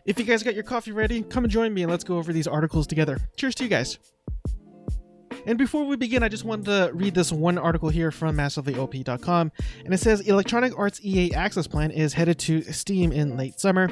If you guys got your coffee ready, come and join me and let's go over these articles together. Cheers to you guys. And before we begin, I just wanted to read this one article here from massivelyop.com, and it says Electronic Arts EA Access Plan is headed to Steam in late summer.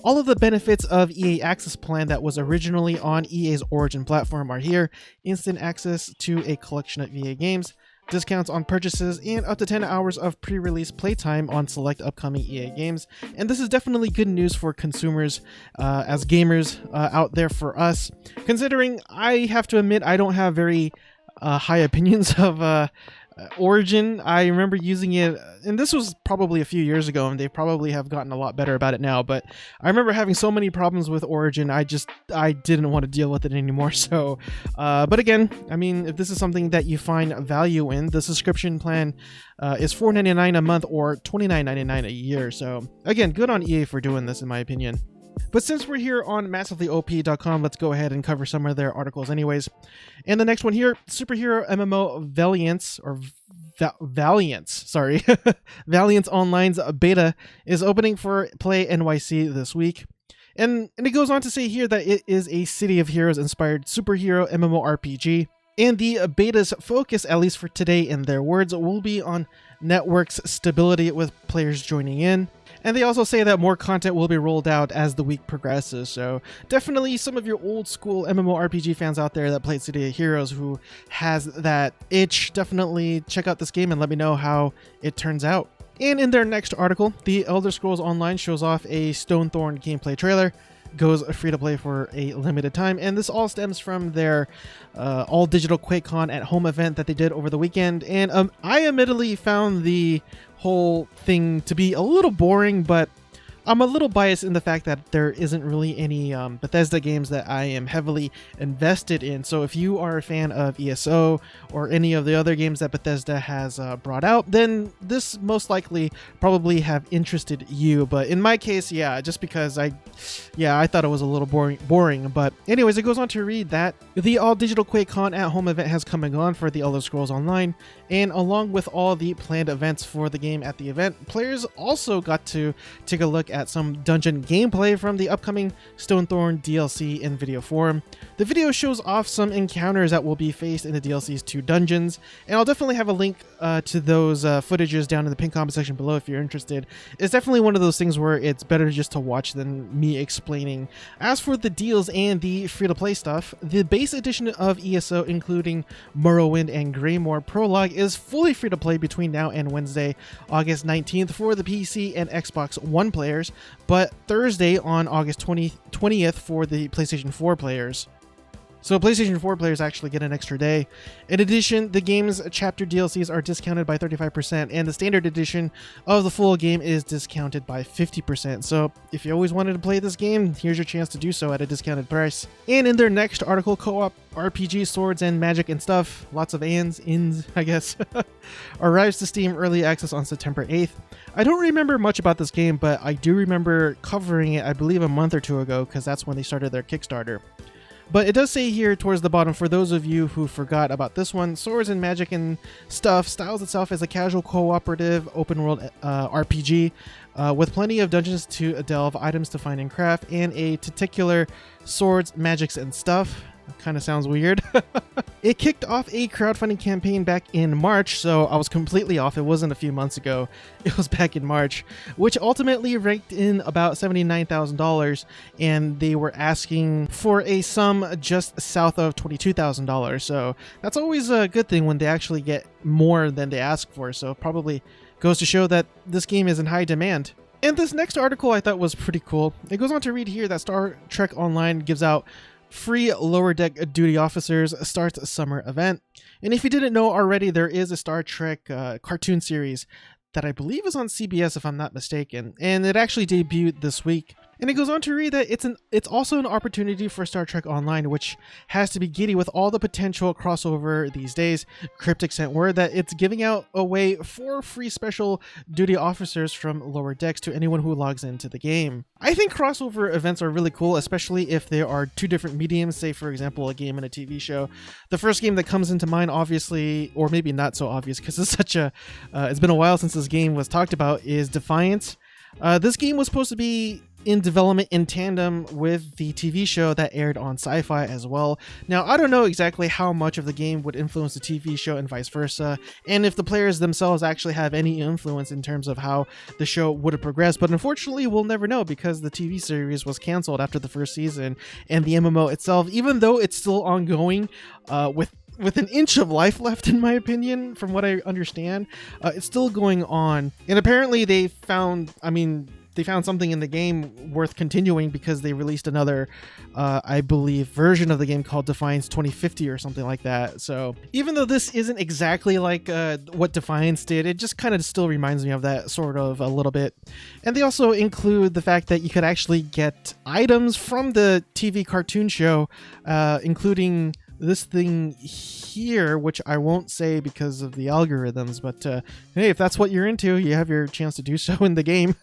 All of the benefits of EA Access Plan that was originally on EA's Origin platform are here: instant access to a collection of EA games, discounts on purchases, and up to 10 hours of pre-release playtime on select upcoming EA games. And this is definitely good news for consumers, as gamers out there for us, considering I have to admit I don't have very high opinions of Origin. I remember using it, and this was probably a few years ago, and they probably have gotten a lot better about it now, but I remember having so many problems with Origin, I didn't want to deal with it anymore. So but again, I mean, if this is something that you find value in, the subscription plan is $4.99 a month or $29.99 a year. So again, good on EA for doing this, in my opinion. But since we're here on massivelyop.com, let's go ahead and cover some of their articles anyways. And the next one here, superhero MMO Valiance, or Valiance, sorry. Valiance Online's beta is opening for PlayNYC this week. And it goes on to say here that it is a City of Heroes inspired superhero MMORPG. And the beta's focus, at least for today in their words, will be on network's stability with players joining in. And they also say that more content will be rolled out as the week progresses. So definitely some of your old school MMORPG fans out there that played City of Heroes who has that itch, definitely check out this game and let me know how it turns out. And in their next article, The Elder Scrolls Online shows off a Stonethorn gameplay trailer. Goes free to play for a limited time, and this all stems from their all digital QuakeCon at home event that they did over the weekend. And I admittedly found the whole thing to be a little boring, but I'm a little biased in the fact that there isn't really any Bethesda games that I am heavily invested in. So if you are a fan of ESO or any of the other games that Bethesda has brought out, then this most likely probably have interested you. But in my case, yeah, just because I thought it was a little boring. But anyways, it goes on to read that the all digital QuakeCon at home event has come and gone for the Elder Scrolls Online, and along with all the planned events for the game at the event, players also got to take a look at some dungeon gameplay from the upcoming Stonethorn DLC in video form. The video shows off some encounters that will be faced in the DLC's 2 dungeons, and I'll definitely have a link to those footages down in the pinned comment section below if you're interested. It's definitely one of those things where it's better just to watch than me explaining. As for the deals and the free-to-play stuff, the base edition of ESO, including Morrowind and Greymoor Prologue, is fully free-to-play between now and Wednesday, August 19th for the PC and Xbox One players, but Thursday on August 20th for the PlayStation 4 players. So PlayStation 4 players actually get an extra day. In addition, the game's chapter DLCs are discounted by 35%, and the standard edition of the full game is discounted by 50%. So if you always wanted to play this game, here's your chance to do so at a discounted price. And in their next article, co-op RPG Swords and Magic and Stuff, lots of ins, I guess, arrives to Steam Early Access on September 8th. I don't remember much about this game, but I do remember covering it, I believe, a month or two ago, because that's when they started their Kickstarter. But it does say here towards the bottom, for those of you who forgot about this one, Swords and Magic and Stuff styles itself as a casual cooperative open world RPG with plenty of dungeons to delve, items to find and craft, and a titular swords, magics, and stuff. Kind of sounds weird. It kicked off a crowdfunding campaign back in March, so I was completely off. It wasn't a few months ago. It was back in March, which ultimately ranked in about $79,000, and they were asking for a sum just south of $22,000. So that's always a good thing when they actually get more than they ask for. So it probably goes to show that this game is in high demand. And this next article I thought was pretty cool. It goes on to read here that Star Trek Online gives out free Lower Deck Duty Officers starts summer event. And if you didn't know already, there is a Star Trek cartoon series that I believe is on CBS, if I'm not mistaken, and it actually debuted this week. And it goes on to read that it's also an opportunity for Star Trek Online, which has to be giddy with all the potential crossover these days. Cryptic sent word that it's giving out away 4 free special duty officers from Lower Decks to anyone who logs into the game. I think crossover events are really cool, especially if there are 2 different mediums, say for example a game and a TV show. The first game that comes into mind, obviously, or maybe not so obvious because it's such a it's been a while since this game was talked about, is Defiance. This game was supposed to be in development in tandem with the TV show that aired on Sci-Fi as well. Now, I don't know exactly how much of the game would influence the TV show and vice versa, and if the players themselves actually have any influence in terms of how the show would have progressed, but unfortunately we'll never know because the TV series was canceled after the first season, and the MMO itself, even though it's still ongoing with an inch of life left, in my opinion, from what I understand, it's still going on. And apparently they found something in the game worth continuing because they released another, I believe, version of the game called Defiance 2050 or something like that. So even though this isn't exactly like what Defiance did, it just kind of still reminds me of that sort of a little bit. And they also include the fact that you could actually get items from the TV cartoon show, including this thing here, which I won't say because of the algorithms, but hey, if that's what you're into, you have your chance to do so in the game.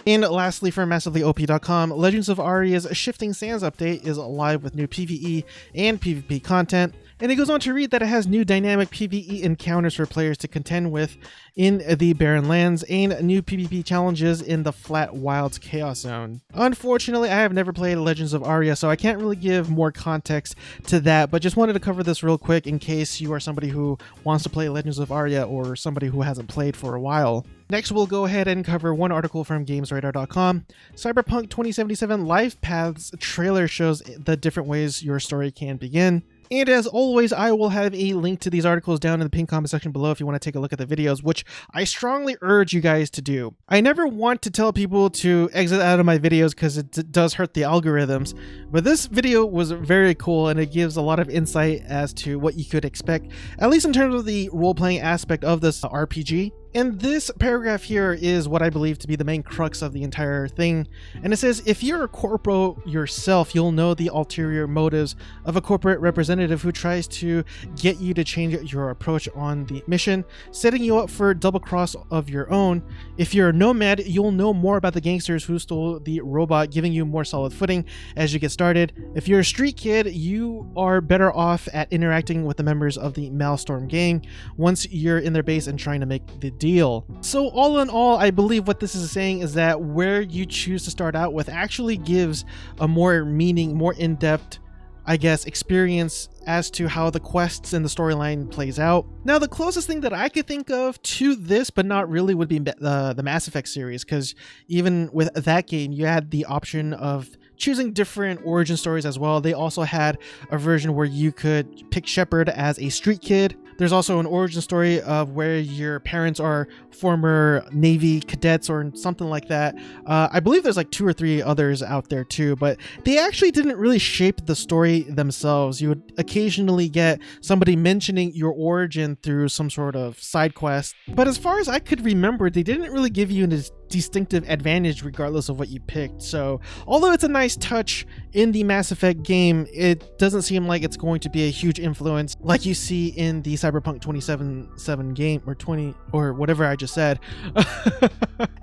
And lastly, from MassivelyOP.com, Legends of Aria's Shifting Sands update is live with new PvE and PvP content. And it goes on to read that it has new dynamic PvE encounters for players to contend with in the Barren Lands and new PvP challenges in the Flat Wilds Chaos Zone. Unfortunately, I have never played Legends of Aria, so I can't really give more context to that, but just wanted to cover this real quick in case you are somebody who wants to play Legends of Aria or somebody who hasn't played for a while. Next, we'll go ahead and cover one article from GamesRadar.com. Cyberpunk 2077 Lifepaths trailer shows the different ways your story can begin. And as always, I will have a link to these articles down in the pinned comment section below if you want to take a look at the videos, which I strongly urge you guys to do. I never want to tell people to exit out of my videos because it does hurt the algorithms, but this video was very cool and it gives a lot of insight as to what you could expect, at least in terms of the role-playing aspect of this RPG. And this paragraph here is what I believe to be the main crux of the entire thing. And it says, if you're a corpo yourself, you'll know the ulterior motives of a corporate representative who tries to get you to change your approach on the mission, setting you up for double cross of your own. If you're a nomad, you'll know more about the gangsters who stole the robot, giving you more solid footing as you get started. If you're a street kid, you are better off at interacting with the members of the Maelstrom gang once you're in their base and trying to make the deal. So all in all, I believe what this is saying is that where you choose to start out with actually gives a more meaning, more in-depth, I guess, experience as to how the quests and the storyline plays out. Now, the closest thing that I could think of to this, but not really, would be the Mass Effect series, because even with that game, you had the option of choosing different origin stories as well. They also had a version where you could pick Shepard as a street kid. There's also an origin story of where your parents are former Navy cadets or something like that. I believe there's like 2 or 3 others out there too, but they actually didn't really shape the story themselves. You would occasionally get somebody mentioning your origin through some sort of side quest. But as far as I could remember, they didn't really give you a distinctive advantage regardless of what you picked. So although it's a nice touch in the Mass Effect game, it doesn't seem like it's going to be a huge influence like you see in the Cyberpunk 2077 game, or 20 or whatever I just said.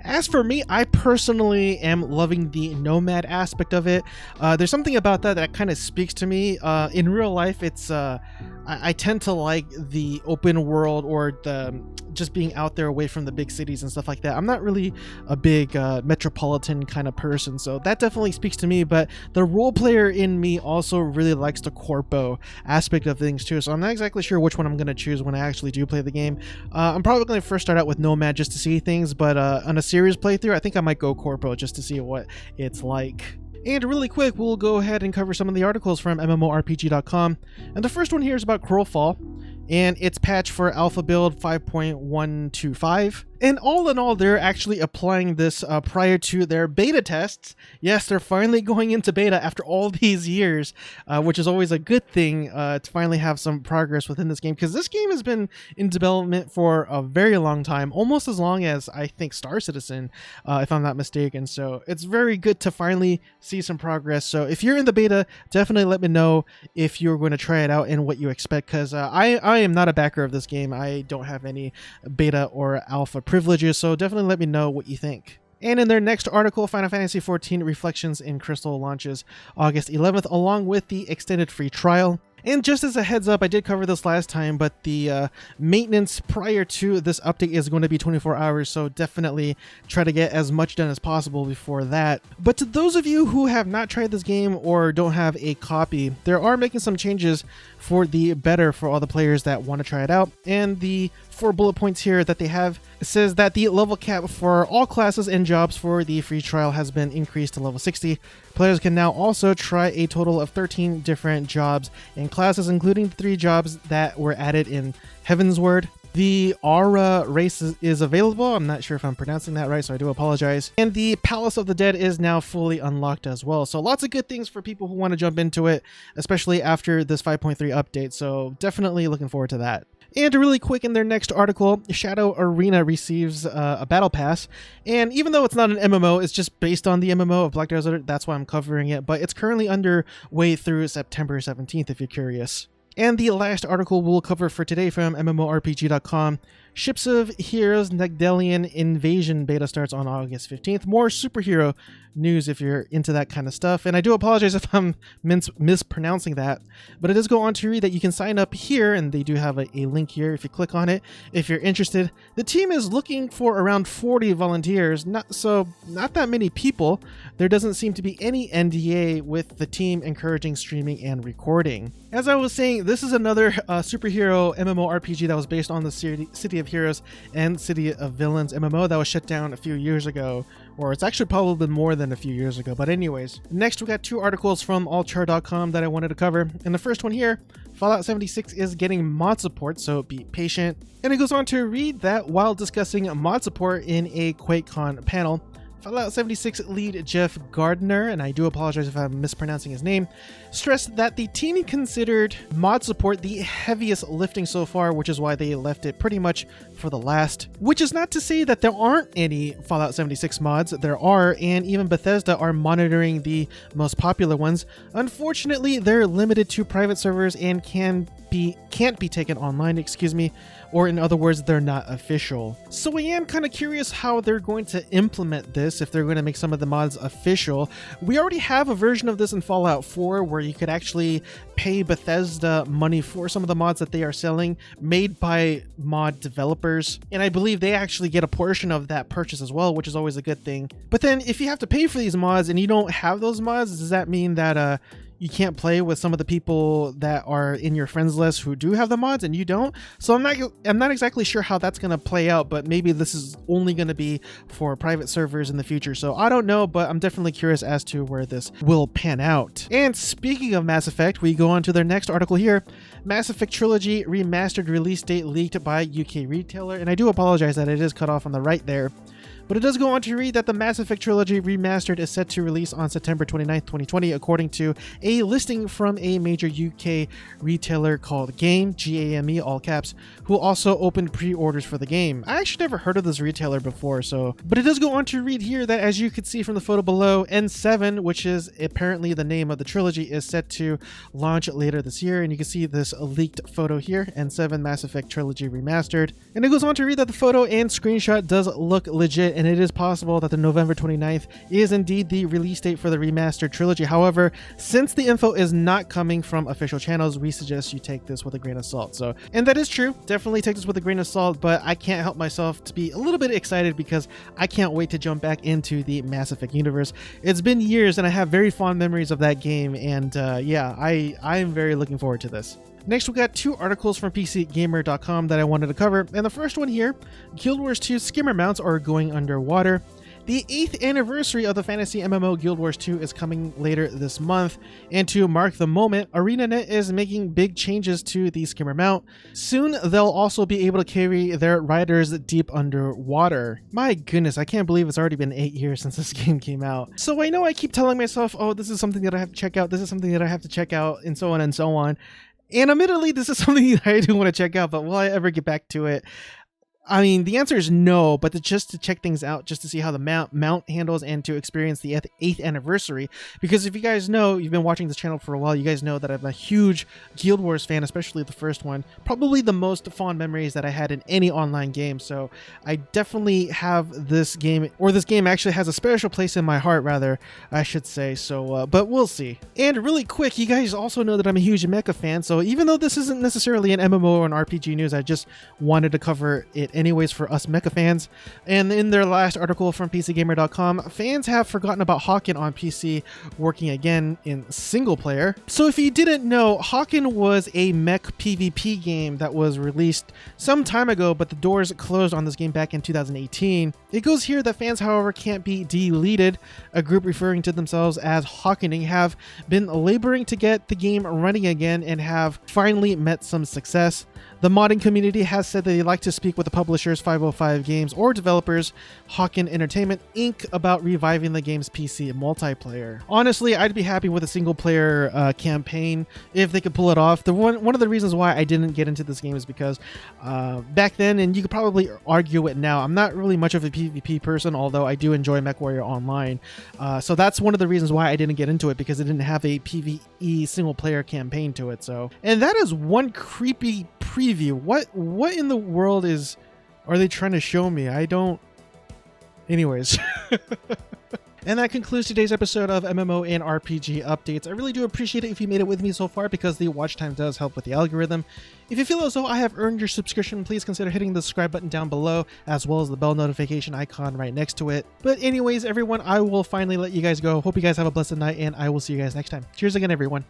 As for me, I personally am loving the Nomad aspect of it. There's something about that kind of speaks to me. In real life, it's I tend to like the open world, or the just being out there away from the big cities and stuff like that. I'm not really a big metropolitan kind of person, so that definitely speaks to me. But the role player in me also really likes the corpo aspect of things too, so I'm not exactly sure which one I'm going to choose when I actually do play the game. I'm probably going to first start out with Nomad just to see things, but on a serious playthrough, I think I might go corpo just to see what it's like. And really quick, we'll go ahead and cover some of the articles from MMORPG.com. And the first one here is about Crowfall and its patch for Alpha Build 5.125. And all in all, they're actually applying this prior to their beta tests. Yes, they're finally going into beta after all these years, which is always a good thing to finally have some progress within this game, because this game has been in development for a very long time, almost as long as I think Star Citizen, if I'm not mistaken. So it's very good to finally see some progress. So if you're in the beta, definitely let me know if you're going to try it out and what you expect, because I am not a backer of this game. I don't have any beta or alpha privileges, so definitely let me know what you think. And in their next article, Final Fantasy XIV Reflections in Crystal launches August 11th, along with the extended free trial. And just as a heads up, I did cover this last time, but the maintenance prior to this update is going to be 24 hours, so definitely try to get as much done as possible before that. But to those of you who have not tried this game or don't have a copy, there are making some changes for the better for all the players that want to try it out. And the 4 bullet points here that they have says that the level cap for all classes and jobs for the free trial has been increased to level 60. Players can now also try a total of 13 different jobs and classes, including the 3 jobs that were added in Heavensward. The Aria race is available. I'm not sure if I'm pronouncing that right, so I do apologize. And the Palace of the Dead is now fully unlocked as well. So lots of good things for people who want to jump into it, especially after this 5.3 update. So definitely looking forward to that. And really quick, in their next article, Shadow Arena receives a battle pass. And even though it's not an MMO, it's just based on the MMO of Black Desert. That's why I'm covering it. But it's currently underway through September 17th, if you're curious. And the last article we'll cover for today from MMORPG.com. Ships of Heroes Nagdellian Invasion beta starts on August 15th. More superhero news if you're into that kind of stuff. And I do apologize if I'm mispronouncing that, but it does go on to read that you can sign up here, and they do have a link here if you click on it if you're interested. The team is looking for around 40 volunteers, not that many people. There doesn't seem to be any NDA with the team encouraging streaming and recording. As I was saying, this is another superhero MMORPG that was based on the City of Heroes and City of Villains MMO that was shut down a few years ago, or it's actually probably been more than a few years ago. But anyways, next we got 2 articles from allchar.com that I wanted to cover. And the first one here, Fallout 76 is getting mod support, so be patient. And it goes on to read that while discussing mod support in a QuakeCon panel, Fallout 76 lead Jeff Gardner, and I do apologize if I'm mispronouncing his name, stressed that the team considered mod support the heaviest lifting so far, which is why they left it pretty much for the last. Which is not to say that there aren't any Fallout 76 mods. There are, and even Bethesda are monitoring the most popular ones. Unfortunately, they're limited to private servers and can't be taken online, or in other words, they're not official. So I am kind of curious how they're going to implement this, if they're going to make some of the mods official. We already have a version of this in Fallout 4 where you could actually pay Bethesda money for some of the mods that they are selling, made by mod developers, and I believe they actually get a portion of that purchase as well, which is always a good thing. But then if you have to pay for these mods and you don't have those mods, does that mean that you can't play with some of the people that are in your friends list who do have the mods and you don't? So I'm not exactly sure how that's going to play out, but maybe this is only going to be for private servers in the future. So I don't know, but I'm definitely curious as to where this will pan out. And speaking of Mass Effect, we go on to their next article here. Mass Effect Trilogy Remastered release date leaked by UK retailer. And I do apologize that it is cut off on the right there. But it does go on to read that the Mass Effect Trilogy Remastered is set to release on September 29th, 2020, according to a listing from a major UK retailer called Game, G-A-M-E, all caps, who also opened pre-orders for the game. I actually never heard of this retailer before, but it does go on to read here that, as you can see from the photo below, N7, which is apparently the name of the trilogy, is set to launch later this year, and you can see this leaked photo here, N7 Mass Effect Trilogy Remastered. And it goes on to read that the photo and screenshot does look legit, and it is possible that the November 29th is indeed the release date for the remastered trilogy. However, since the info is not coming from official channels, we suggest you take this with a grain of salt. And that is true. Definitely take this with a grain of salt, but I can't help myself to be a little bit excited because I can't wait to jump back into the Mass Effect universe. It's been years and I have very fond memories of that game, and yeah, I am very looking forward to this. Next, we got 2 articles from PCGamer.com that I wanted to cover, and the first one here, Guild Wars 2 skimmer mounts are going underwater. The 8th anniversary of the fantasy MMO Guild Wars 2 is coming later this month, and to mark the moment, ArenaNet is making big changes to the skimmer mount. Soon, they'll also be able to carry their riders deep underwater. My goodness, I can't believe it's already been 8 years since this game came out. So I know I keep telling myself, oh, this is something that I have to check out, this is something that I have to check out, and so on and so on. And admittedly, this is something that I do want to check out, but will I ever get back to it? I mean, the answer is no, but just to check things out, just to see how the mount handles and to experience the 8th anniversary. Because if you guys know, you've been watching this channel for a while, you guys know that I'm a huge Guild Wars fan, especially the first one. Probably the most fond memories that I had in any online game. So I definitely have this game, or this game actually has a special place in my heart, rather, I should say. So, but we'll see. And really quick, you guys also know that I'm a huge mecha fan. So even though this isn't necessarily an MMO and RPG news, I just wanted to cover it anyways for us mecha fans. And in their last article from PCGamer.com, fans have forgotten about HAWKEN on PC working again in single player. So if you didn't know, HAWKEN was a mech PvP game that was released some time ago, but the doors closed on this game back in 2018. It goes here that fans, however, can't be deleted. A group referring to themselves as HAWKENing have been laboring to get the game running again and have finally met some success. The modding community has said that they'd like to speak with the publishers 505 Games or developers HAWKEN Entertainment Inc. about reviving the game's PC multiplayer. Honestly, I'd be happy with a single player campaign if they could pull it off. One of the reasons why I didn't get into this game is because back then, and you could probably argue it now, I'm not really much of a PvP person, although I do enjoy MechWarrior Online. So that's one of the reasons why I didn't get into it, because it didn't have a PvE single player campaign to it. So, and that is one creepy preview. What in the world are they trying to show me? I don't. Anyways. And that concludes today's episode of MMO and RPG Updates. I really do appreciate it if you made it with me so far, because the watch time does help with the algorithm. If you feel as though I have earned your subscription, please consider hitting the subscribe button down below, as well as the bell notification icon right next to it. But anyways, everyone, I will finally let you guys go. Hope you guys have a blessed night, and I will see you guys next time. Cheers again, everyone.